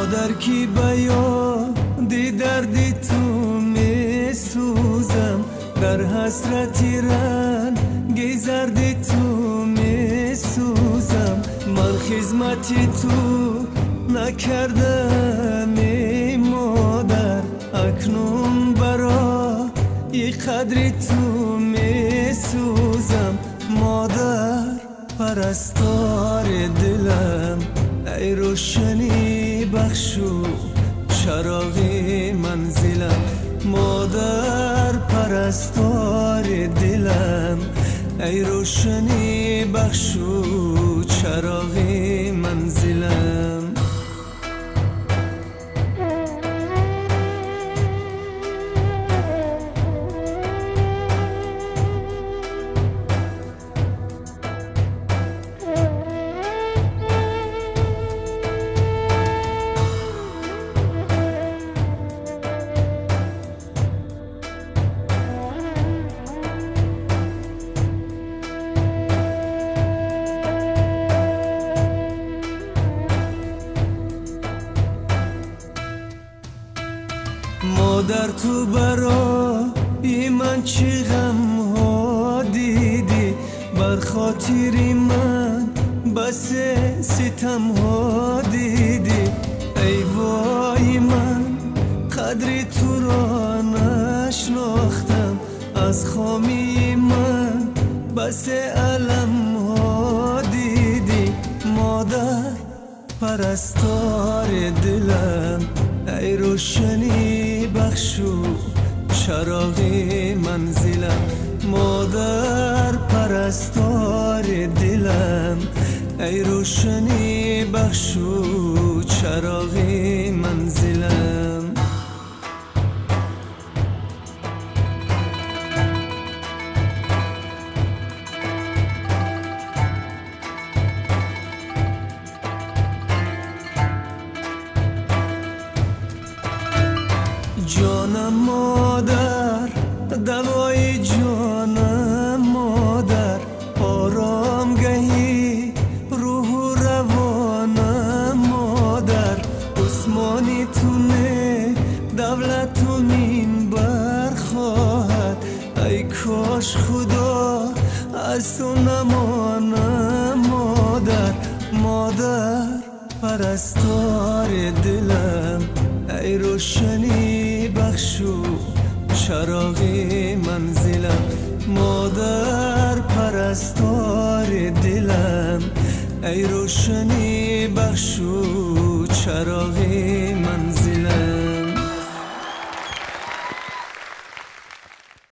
مادر کی بیادی دردی تو می سوزم، در حسرتی رنگی زردی تو می سوزم. من خدمتی تو نکردم ای مادر، اکنون برای قدری تو می سوزم. مادر پرستار دلم، ای روشنی بخشو چراغ منزلم. مادر پرستار دلم، ای روشنی بخشو چراغ منزلم. مادر تو برای من چه غم ها دیدی، بر خاطری من بس ستم ها دیدی. ای وای من قدری تو را نشناختم، از خامی من بس علم ها دیدی. مادر پرستار دلم، ای روشنی بخشو چراغ منزلم. مادر پرستار دلم، ای روشنی بخشو چراغ منزلم. جانم مادر، دوای جانم مادر، آرامگهی روح و روانم مادر. عثمانی تونه دولت و منبر خواهد، ای کاش خدا از تو نمانم مادر. مادر پرستار دلم، ای روشنی بخشو چراغ منزلم. مادر پرستار دلم، ای روشنی بخشو چراغ